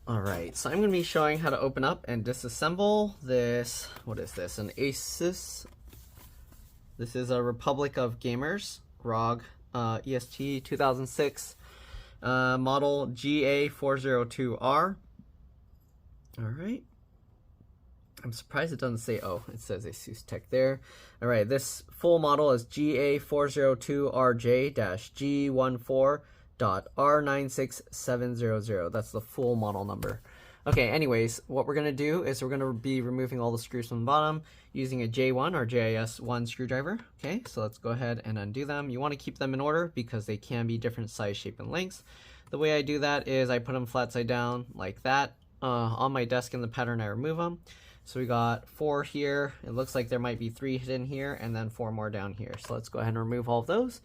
Alright, so I'm going to be showing how to open up and disassemble this. What is this? An ASUS. This is a Republic of Gamers ROG EST 2006 model GA402R. Alright. I'm surprised it doesn't say, oh, it says ASUS Tech there. Alright, this full model is GA402RJ-G14.R96700. That's the full model number. Okay, anyways, what we're going to do is we're going to be removing all the screws from the bottom using a J1 or JIS1 screwdriver. Okay, so let's go ahead and undo them. You want to keep them in order because they can be different size, shape, and lengths. The way I do that is I put them flat side down like that on my desk in the pattern I remove them. So we got 4 here. It looks like there might be 3 hidden here and then 4 more down here. So let's go ahead and remove all of those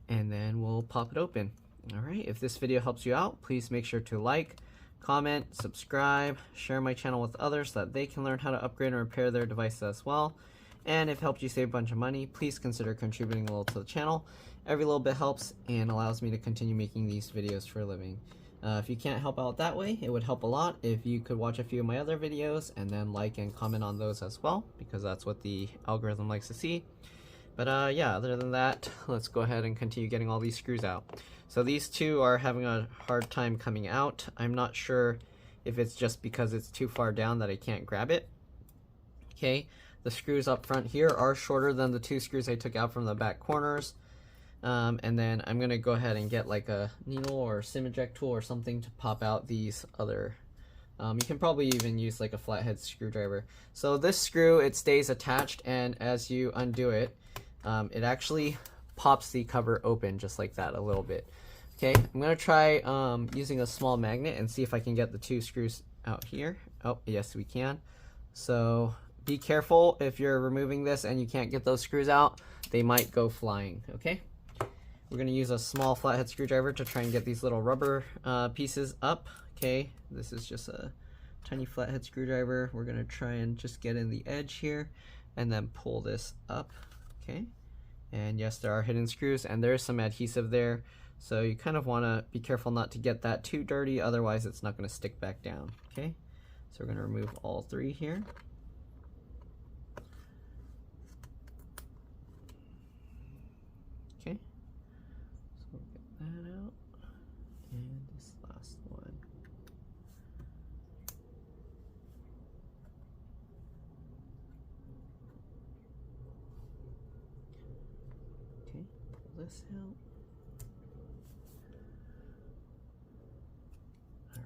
and then we'll pop it open. All right, if this video helps you out, please make sure to like, comment, subscribe, share my channel with others so that they can learn how to upgrade and repair their devices as well. And if it helped you save a bunch of money, please consider contributing a little to the channel. Every little bit helps and allows me to continue making these videos for a living. If you can't help out that way, it would help a lot if you could watch a few of my other videos and then like and comment on those as well, because that's what the algorithm likes to see. But yeah, other than that, let's go ahead and continue getting all these screws out. So these two are having a hard time coming out. I'm not sure if it's just because it's too far down that I can't grab it. Okay, the screws up front here are shorter than the 2 screws I took out from the back corners. And then I'm going to go ahead and get like a needle or sim eject tool or something to pop out these other. You can probably even use like a flathead screwdriver. So this screw, it stays attached, and as you undo it, it actually pops the cover open just like that a little bit. Okay, I'm going to try using a small magnet and see if I can get the 2 screws out here. Oh, yes, we can. So be careful if you're removing this and you can't get those screws out. They might go flying, okay? We're going to use a small flathead screwdriver to try and get these little rubber pieces up. Okay, this is just a tiny flathead screwdriver. We're going to try and just get in the edge here and then pull this up. Okay, and yes, there are hidden screws and there's some adhesive there. So you kind of want to be careful not to get that too dirty, otherwise it's not going to stick back down. Okay, so we're going to remove all 3 here. Okay. We'll get that out, and this last one. Okay, pull this out.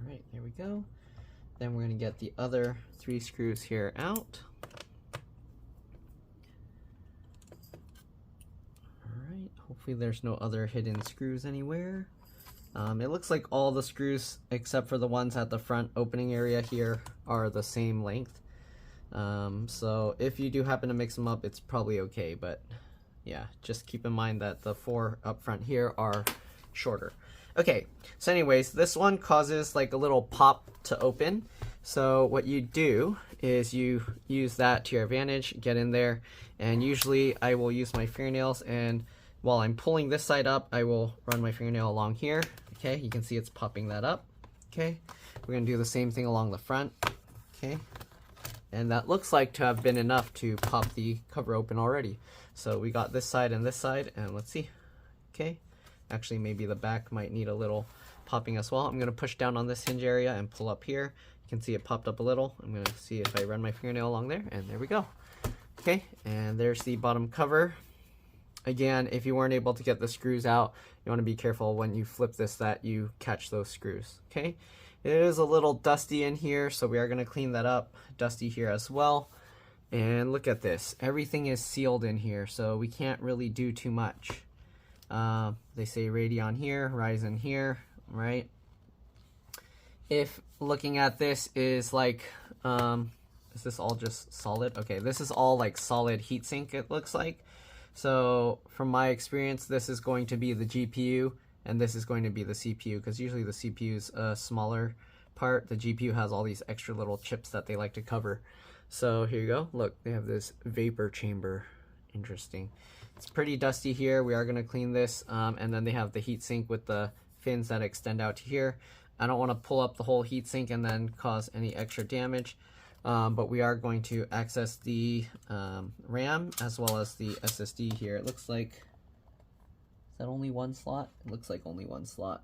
Alright, there we go. Then we're going to get the other 3 screws here out. Hopefully there's no other hidden screws anywhere. It looks like all the screws except for the ones at the front opening area here are the same length. So if you do happen to mix them up, it's probably okay, but yeah, just keep in mind that the 4 up front here are shorter. Okay, so anyways, this one causes like a little pop to open. So what you do is you use that to your advantage, get in there, and usually I will use my fingernails, and while I'm pulling this side up, I will run my fingernail along here. Okay, you can see it's popping that up. Okay, we're gonna do the same thing along the front. Okay, and that looks like to have been enough to pop the cover open already. So we got this side, and let's see. Okay, actually maybe the back might need a little popping as well. I'm gonna push down on this hinge area and pull up here. You can see it popped up a little. I'm gonna see if I run my fingernail along there, and there we go. Okay, and there's the bottom cover. Again, if you weren't able to get the screws out, you want to be careful when you flip this that you catch those screws. Okay, it is a little dusty in here, so we are going to clean that up. Dusty here as well. And look at this, everything is sealed in here, so we can't really do too much. They say Radeon here, Ryzen here, right? If looking at this is like, is this all just solid? Okay, this is all like solid heatsink, it looks like. So from my experience, this is going to be the GPU and this is going to be the CPU, because usually the CPU is a smaller part. The GPU has all these extra little chips that they like to cover. So here you go. Look, they have this vapor chamber. Interesting. It's pretty dusty here. We are going to clean this. And then they have the heatsink with the fins that extend out to here. I don't want to pull up the whole heatsink and then cause any extra damage. But we are going to access the RAM as well as the SSD here. It looks like, is that only one slot? It looks like only one slot.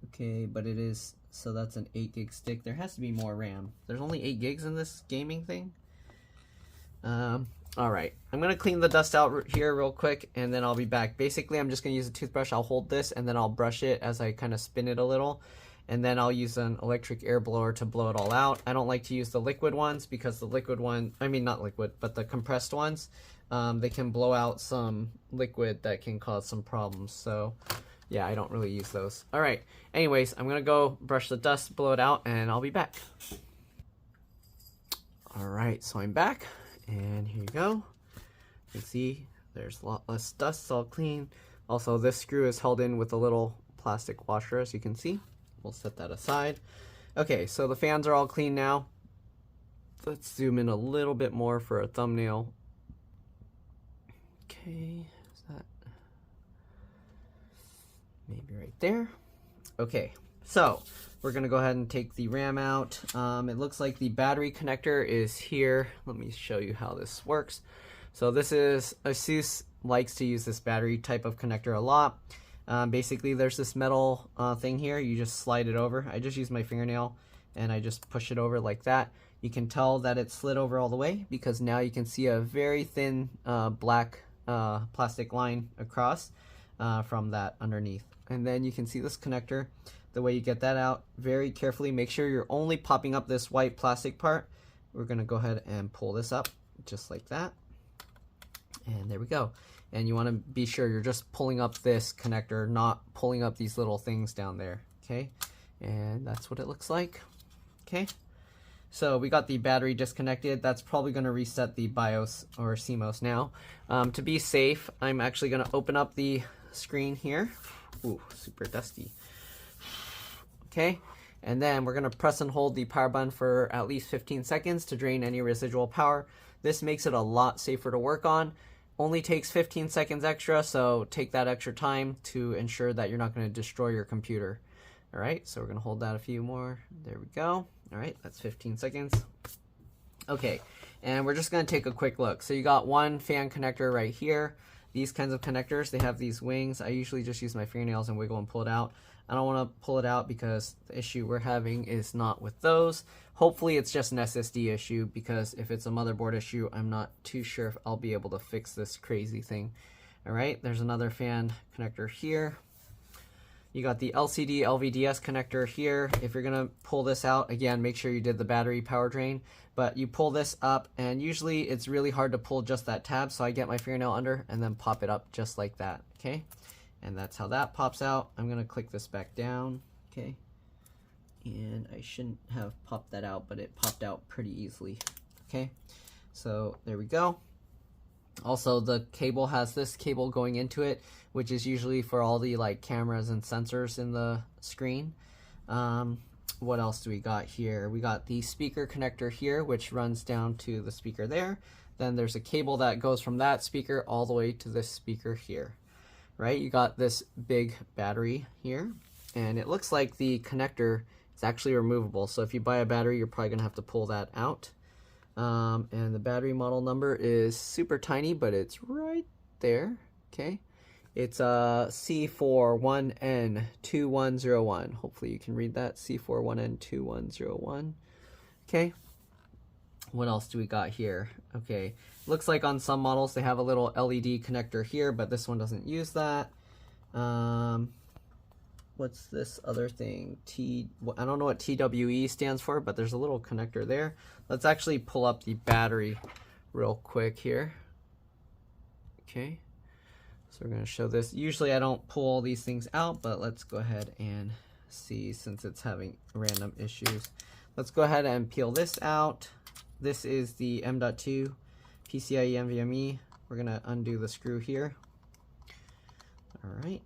Okay, but it is, so that's an 8 gig stick. There has to be more RAM. There's only 8 gigs in this gaming thing. Alright, I'm going to clean the dust out here real quick and then I'll be back. Basically, I'm just going to use a toothbrush. I'll hold this and then I'll brush it as I kind of spin it a little. And then I'll use an electric air blower to blow it all out. I don't like to use the liquid ones because the liquid one, I mean not liquid, but the compressed ones, they can blow out some liquid that can cause some problems. So yeah, I don't really use those. Alright, anyways, I'm going to go brush the dust, blow it out, and I'll be back. Alright, so I'm back. And here you go. You can see there's a lot less dust, it's all clean. Also, this screw is held in with a little plastic washer, as you can see. We'll set that aside. Okay, so the fans are all clean now. Let's zoom in a little bit more for a thumbnail. Okay, is that maybe right there? Okay, so we're gonna go ahead and take the RAM out. It looks like the battery connector is here. Let me show you how this works. So this is, ASUS likes to use this battery type of connector a lot. Basically there's this metal thing here. You just slide it over. I just use my fingernail and I just push it over like that. You can tell that it slid over all the way because now you can see a very thin black plastic line across from that underneath. And then you can see this connector. The way you get that out, very carefully, make sure you're only popping up this white plastic part. We're gonna go ahead and pull this up just like that. And there we go. And you wanna be sure you're just pulling up this connector, not pulling up these little things down there, okay? And that's what it looks like, okay? So we got the battery disconnected. That's probably gonna reset the BIOS or CMOS now. To be safe, I'm actually gonna open up the screen here. Ooh, super dusty. Okay, and then we're gonna press and hold the power button for at least 15 seconds to drain any residual power. This makes it a lot safer to work on. Only takes 15 seconds extra, so take that extra time to ensure that you're not gonna destroy your computer. All right, so we're gonna hold that a few more. There we go. All right, that's 15 seconds. Okay, and we're just gonna take a quick look. So you got one fan connector right here. These kinds of connectors, they have these wings. I usually just use my fingernails and wiggle and pull it out. I don't want to pull it out because the issue we're having is not with those. Hopefully it's just an SSD issue, because if it's a motherboard issue, I'm not too sure if I'll be able to fix this crazy thing. All right, there's another fan connector here. You got the LCD LVDS connector here. If you're gonna pull this out, again, make sure you did the battery power drain, but you pull this up and usually it's really hard to pull just that tab, so I get my fingernail under and then pop it up just like that, okay? And that's how that pops out. I'm gonna click this back down, okay? And I shouldn't have popped that out, but it popped out pretty easily, okay? So there we go. Also, the cable has this cable going into it, which is usually for all the like cameras and sensors in the screen. What else do we got here? We got the speaker connector here, which runs down to the speaker there. Then there's a cable that goes from that speaker all the way to this speaker here, right? You got this big battery here, and it looks like the connector is actually removable. So if you buy a battery, you're probably gonna have to pull that out. And the battery model number is super tiny, but it's right there, okay? It's C41N2101. Hopefully you can read that, C41N2101, okay? What else do we got here? Okay, looks like on some models they have a little LED connector here, but this one doesn't use that. What's this other thing? I don't know what TWE stands for, but there's a little connector there. Let's actually pull up the battery real quick here. Okay, so we're gonna show this. Usually I don't pull all these things out, but let's go ahead and see, since it's having random issues. Let's go ahead and peel this out. This is the M.2 PCIe NVMe. We're gonna undo the screw here. All right.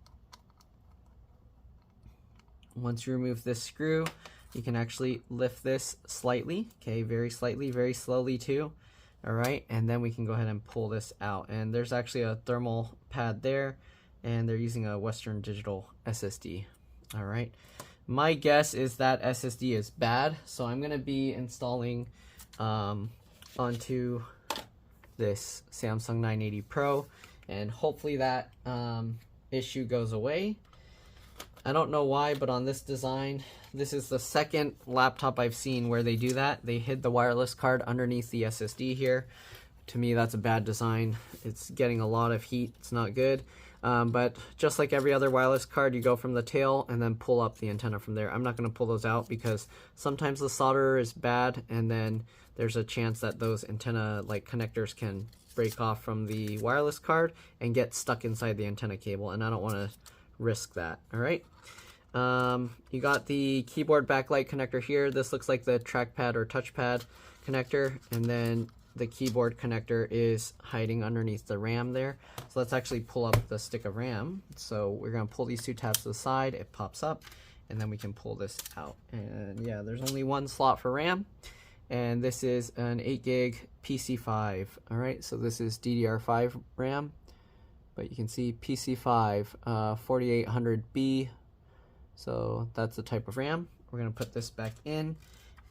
Once you remove this screw, you can actually lift this slightly, okay, very slightly, very slowly too. All right, and then we can go ahead and pull this out. And there's actually a thermal pad there, and they're using a Western Digital SSD. All right, My guess is that SSD is bad, so I'm going to be installing onto this Samsung 980 Pro, and hopefully that issue goes away. I don't know why, but on this design, this is the second laptop I've seen where they do that. They hid the wireless card underneath the SSD here. To me, that's a bad design. It's getting a lot of heat. It's not good. But just like every other wireless card, you go from the tail and then pull up the antenna from there. I'm not going to pull those out because sometimes the solder is bad, and then there's a chance that those antenna like connectors can break off from the wireless card and get stuck inside the antenna cable, and I don't want to risk that. All right. You got the keyboard backlight connector here. This looks like the trackpad or touchpad connector, and then the keyboard connector is hiding underneath the RAM there. So let's actually pull up the stick of RAM. So we're going to pull these two tabs to the side. It pops up, and then we can pull this out. And yeah, there's only one slot for RAM, and this is an 8 gig PC5. All right, so this is DDR5 RAM, but you can see PC5 4800B. So that's the type of RAM. We're going to put this back in,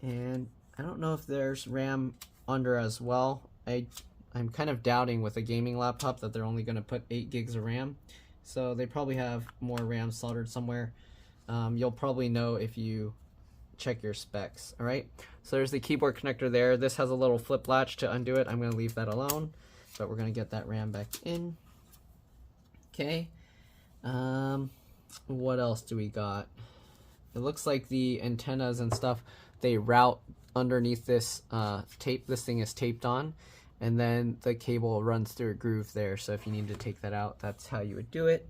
and I don't know if there's RAM under as well. I'm kind of doubting with a gaming laptop that they're only going to put 8 gigs of RAM, so they probably have more RAM soldered somewhere. You'll probably know if you check your specs. All right, so there's the keyboard connector there. This has a little flip latch to undo it. I'm going to leave that alone, but we're going to get that RAM back in. Okay, what else do we got? It looks like the antennas and stuff, they route underneath this tape. This thing is taped on, and then the cable runs through a groove there, so if you need to take that out, that's how you would do it.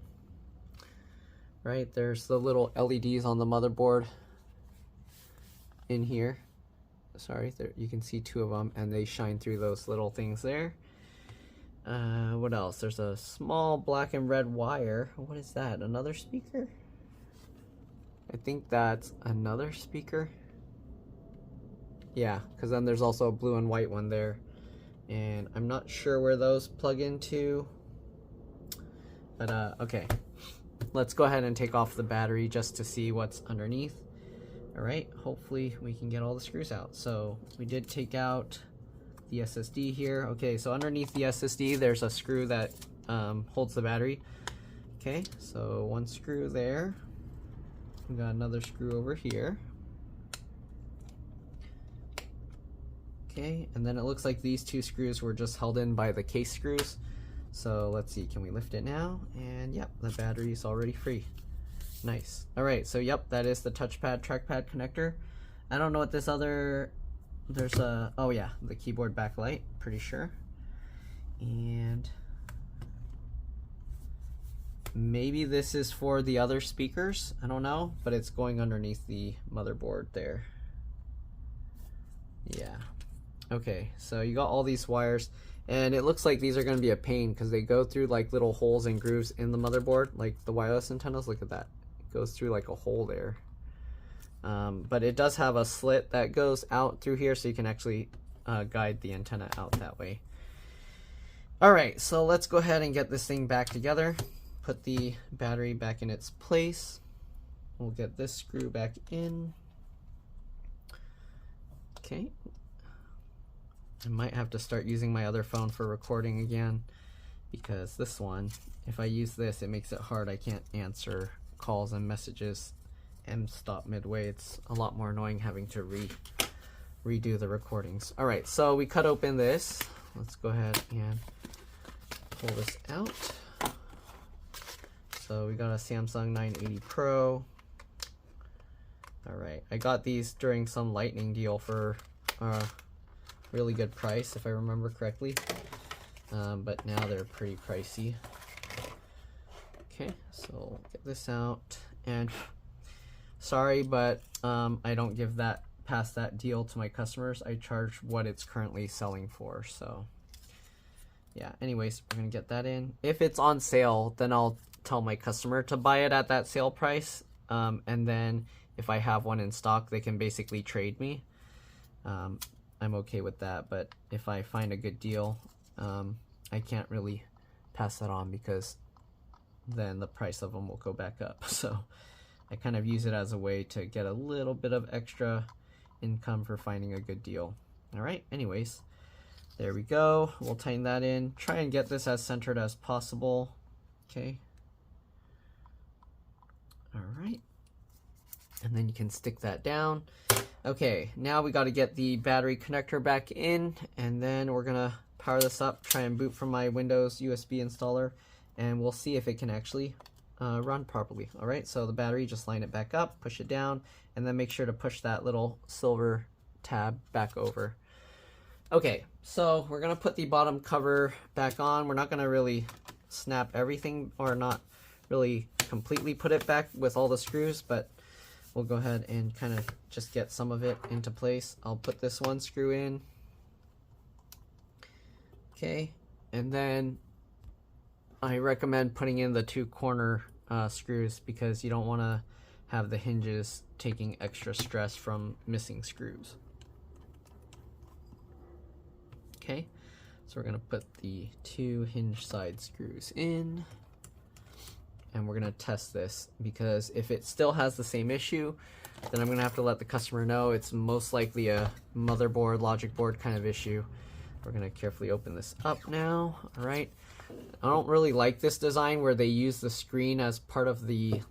Right, there's the little LEDs on the motherboard in here. Sorry, there you can see two of them, and they shine through those little things there. What else? There's a small black and red wire. What is that? Another speaker? I think that's another speaker. Yeah, because then there's also a blue and white one there, and I'm not sure where those plug into, but okay, let's go ahead and take off the battery just to see what's underneath. All right, hopefully we can get all the screws out. So we did take out the SSD here. Okay, so underneath the SSD there's a screw that holds the battery. Okay, so one screw there. We got another screw over here. Okay, and then it looks like these two screws were just held in by the case screws. So let's see, can we lift it now? And yep, the battery is already free. Nice. All right, so yep, that is the touchpad trackpad connector. I don't know what this other, there's a, oh yeah, the keyboard backlight, pretty sure. And maybe this is for the other speakers, I don't know, but it's going underneath the motherboard there. Yeah. Okay, so you got all these wires, and it looks like these are going to be a pain because they go through like little holes and grooves in the motherboard, like the wireless antennas. Look at that, it goes through like a hole there. But it does have a slit that goes out through here, so you can actually guide the antenna out that way. All right, so let's go ahead and get this thing back together. Put the battery back in its place. We'll get this screw back in. Okay. I might have to start using my other phone for recording again, because this one, if I use this, it makes it hard. I can't answer calls and messages and stop midway. It's a lot more annoying having to redo the recordings. All right, so we cut open this. Let's go ahead and pull this out. So we got a Samsung 980 Pro. All right, I got these during some lightning deal for really good price, if I remember correctly, but now they're pretty pricey. Okay, so get this out, and sorry, but I don't give that past that deal to my customers. I charge what it's currently selling for. So yeah, anyways, we're gonna get that in. If it's on sale, then I'll tell my customer to buy it at that sale price, and then if I have one in stock, they can basically trade me. I'm okay with that, but if I find a good deal, I can't really pass that on, because then the price of them will go back up. So I kind of use it as a way to get a little bit of extra income for finding a good deal. All right, anyways, there we go. We'll tighten that in. Try and get this as centered as possible. Okay. All right. And then you can stick that down. Okay, now we got to get the battery connector back in, and then we're gonna power this up, try and boot from my Windows USB installer, and we'll see if it can actually run properly. All right, so the battery, just line it back up, push it down, and then make sure to push that little silver tab back over. Okay, so we're gonna put the bottom cover back on. We're not gonna really snap everything, or not really completely put it back with all the screws, but we'll go ahead and kind of just get some of it into place. I'll put this one screw in. Okay, and then I recommend putting in the 2 corner screws, because you don't want to have the hinges taking extra stress from missing screws. Okay, so we're going to put the 2 hinge side screws in, and we're going to test this, because if it still has the same issue, then I'm going to have to let the customer know it's most likely a motherboard, logic board kind of issue. We're going to carefully open this up now. All right. I don't really like this design where they use the screen as part of the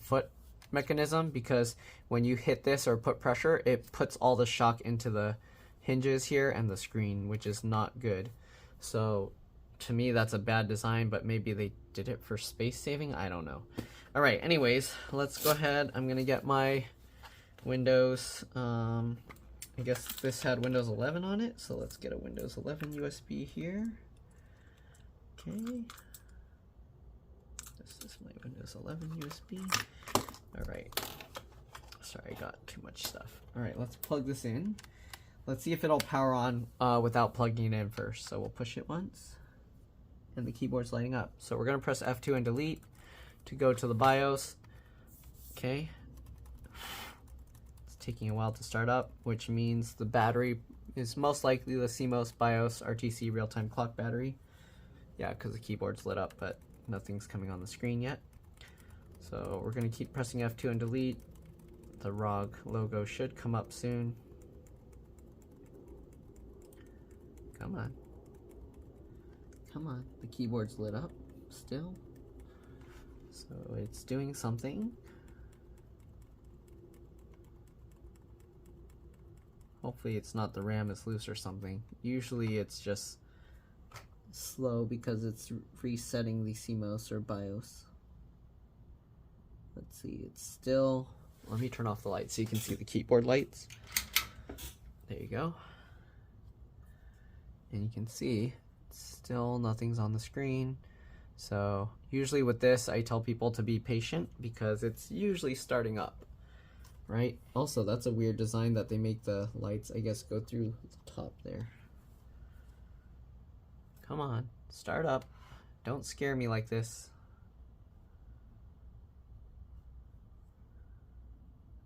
foot mechanism, because when you hit this or put pressure, it puts all the shock into the hinges here and the screen, which is not good. So to me, that's a bad design, but maybe they did it for space saving. I don't know. All right, anyways, let's go ahead. I'm gonna get my Windows, I guess this had Windows 11 on it, so let's get a Windows 11 USB here. Okay, this is my Windows 11 USB. All right, sorry, I got too much stuff. All right, let's plug this in. Let's see if it'll power on without plugging it in first. So we'll push it once, and the keyboard's lighting up. So we're gonna press F2 and delete to go to the BIOS. Okay. It's taking a while to start up, which means the battery is most likely the CMOS BIOS RTC real-time clock battery. Yeah, because the keyboard's lit up, but nothing's coming on the screen yet. So we're gonna keep pressing F2 and delete. The ROG logo should come up soon. Come on. Come on, the keyboard's lit up still. So it's doing something. Hopefully it's not the RAM is loose or something. Usually it's just slow because it's resetting the CMOS or BIOS. Let's see, it's still, let me turn off the light so you can see the keyboard lights. There you go. And you can see still nothing's on the screen. So usually with this, I tell people to be patient because it's usually starting up, right? Also, that's a weird design that they make the lights, I guess, go through the top there. Come on, start up. Don't scare me like this.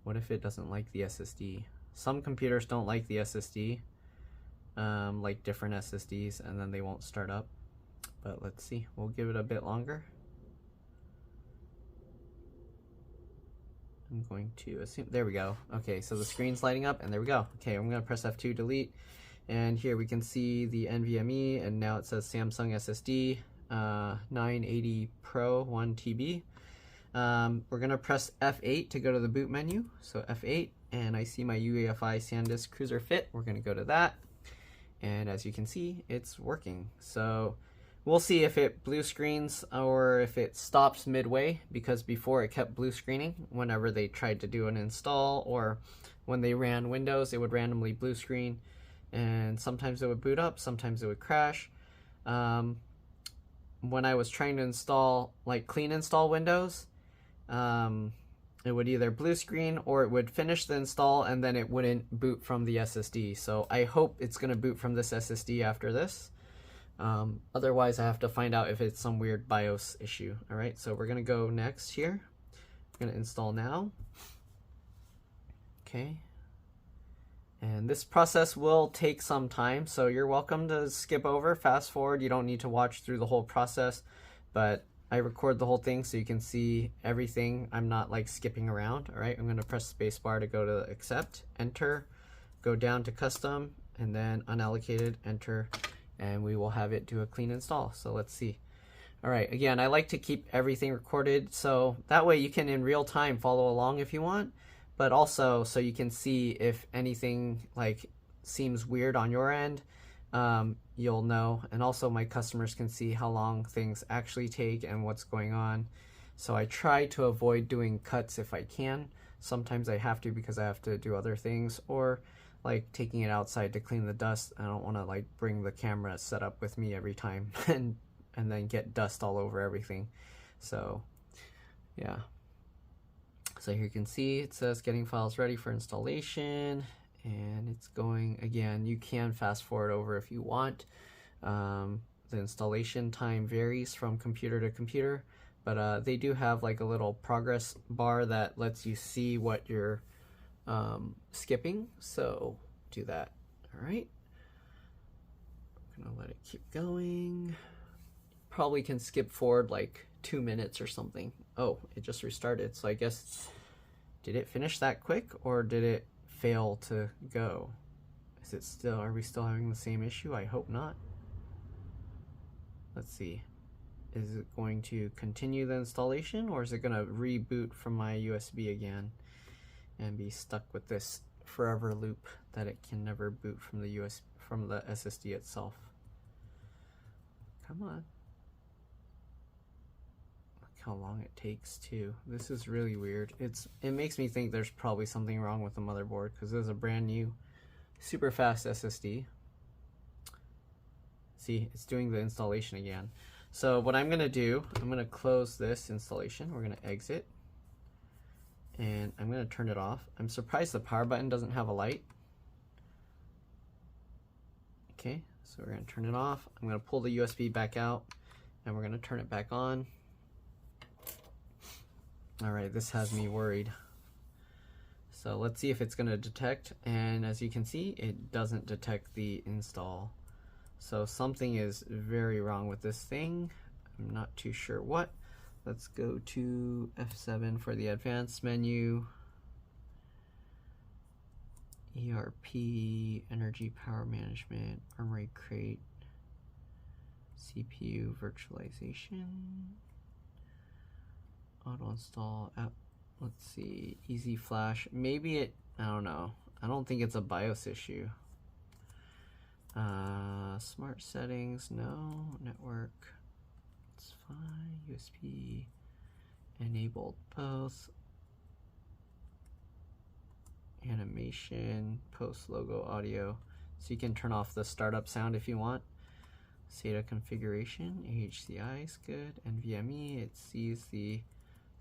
What if it doesn't like the SSD? Some computers don't like the SSD, like different SSDs, and then they won't start up. But let's see, we'll give it a bit longer. I'm going to assume, there we go. Okay, so the screen's lighting up and there we go. Okay, I'm gonna press F2 delete, and here we can see the NVMe, and now it says Samsung SSD 980 Pro 1 TB. We're gonna press F8 to go to the boot menu. So F8, and I see my UEFI SanDisk Cruiser Fit. We're gonna go to that, and as you can see, it's working. So we'll see if it blue screens or if it stops midway, because before it kept blue screening whenever they tried to do an install, or when they ran Windows, it would randomly blue screen, and sometimes it would boot up, sometimes it would crash. When I was trying to install, like clean install Windows, it would either blue screen or it would finish the install and then it wouldn't boot from the SSD. So I hope it's going to boot from this SSD after this. Otherwise, I have to find out if it's some weird BIOS issue. All right, so we're going to go next here. I'm going to install now. Okay. And this process will take some time, so you're welcome to skip over, fast forward. You don't need to watch through the whole process, but I record the whole thing so you can see everything. I'm not like skipping around. All right, I'm going to press spacebar to go to accept, enter, go down to custom, and then unallocated, enter, and we will have it do a clean install. So let's see. All right, again, I like to keep everything recorded so that way you can in real time follow along if you want, but also so you can see if anything like seems weird on your end, you'll know, and also my customers can see how long things actually take and what's going on. So I try to avoid doing cuts if I can. Sometimes I have to because I have to do other things, or like taking it outside to clean the dust. I don't want to like bring the camera set up with me every time and then get dust all over everything. So yeah, so here you can see it says getting files ready for installation, and it's going. Again, you can fast forward over if you want. The installation time varies from computer to computer, but they do have like a little progress bar that lets you see what you're skipping, so do that. All right, I'm gonna let it keep going. Probably can skip forward like 2 minutes or something. Oh, it just restarted, so I guess, did it finish that quick or did it fail to go? Is it still, are we still having the same issue? I hope not. Let's see. Is it going to continue the installation, or is it going to reboot from my USB again and be stuck with this forever loop that it can never boot from the SSD itself? Come on. Look how long it takes too. This is really weird. It makes me think there's probably something wrong with the motherboard, because there's a brand new super fast SSD. See, it's doing the installation again. So what I'm gonna do, I'm gonna close this installation. We're gonna exit, and I'm gonna turn it off. I'm surprised the power button doesn't have a light. Okay, so we're gonna turn it off. I'm gonna pull the USB back out, and we're gonna turn it back on. All right, this has me worried. So let's see if it's gonna detect, and as you can see, it doesn't detect the install. So something is very wrong with this thing. I'm not too sure what. Let's go to F7 for the advanced menu. ERP, energy power management, armory crate, CPU virtualization, auto install app. Let's see, easy flash. Maybe it, I don't know. I don't think it's a BIOS issue. Smart settings, no. Network, it's fine. USB enabled both. Animation, post logo audio. So you can turn off the startup sound if you want. SATA configuration, AHCI is good. NVMe, it sees the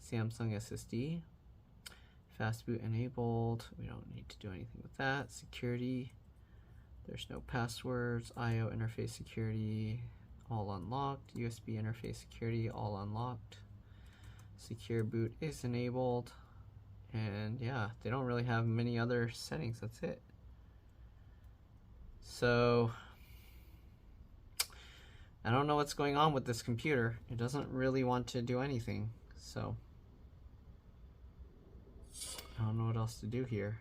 Samsung SSD. Fast boot enabled. We don't need to do anything with that. Security. There's no passwords. I/O interface security, all unlocked. USB interface security, all unlocked. Secure boot is enabled. And yeah, they don't really have many other settings. That's it. So I don't know what's going on with this computer. It doesn't really want to do anything. So I don't know what else to do here.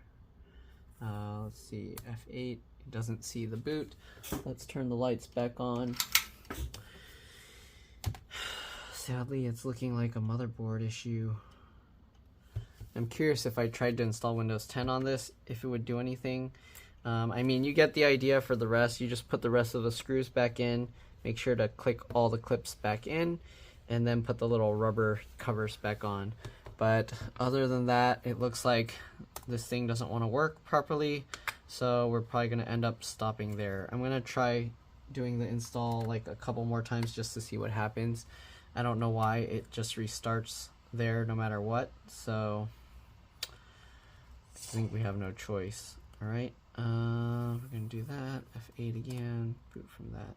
Let's see, F8. It doesn't see the boot. Let's turn the lights back on. Sadly, it's looking like a motherboard issue. I'm curious if I tried to install Windows 10 on this, if it would do anything. I mean, you get the idea for the rest. You just put the rest of the screws back in. Make sure to click all the clips back in, and then put the little rubber covers back on. But other than that, it looks like this thing doesn't want to work properly. So we're probably going to end up stopping there. I'm going to try doing the install like a couple more times just to see what happens. I don't know why it just restarts there no matter what. So I think we have no choice. All right, we're going to do that. F8 again, boot from that.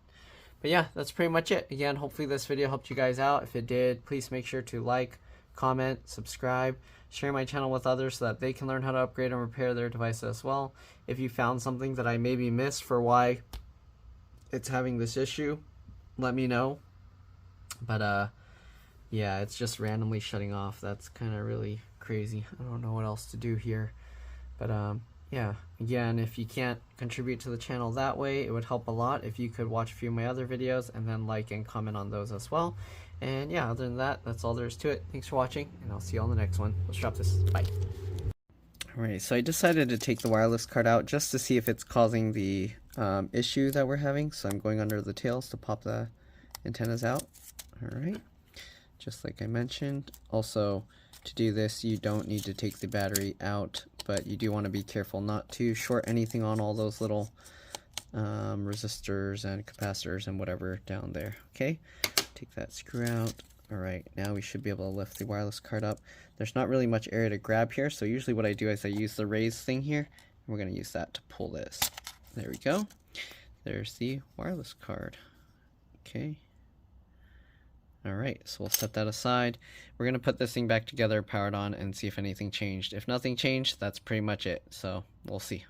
But yeah, that's pretty much it. Again, hopefully this video helped you guys out. If it did, please make sure to like, comment, subscribe, share my channel with others so that they can learn how to upgrade and repair their device as well. If you found something that I maybe missed for why it's having this issue, let me know. But yeah, yeah, it's just randomly shutting off. That's kind of really crazy. I don't know what else to do here. But yeah, again, if you can't contribute to the channel that way, it would help a lot if you could watch a few of my other videos and then like and comment on those as well. And yeah, other than that, that's all there is to it. Thanks for watching, and I'll see you on the next one. Let's drop this. Bye. Alright, so I decided to take the wireless card out just to see if it's causing the issue that we're having. So I'm going under the tails to pop the antennas out. Alright, just like I mentioned. Also, to do this, you don't need to take the battery out, but you do want to be careful not to short anything on all those little resistors and capacitors and whatever down there. Okay, take that screw out. Alright, now we should be able to lift the wireless card up. There's not really much area to grab here, so usually what I do is I use the raise thing here, and we're going to use that to pull this. There we go. There's the wireless card. Okay. Alright, so we'll set that aside. We're going to put this thing back together, power it on, and see if anything changed. If nothing changed, that's pretty much it. So we'll see.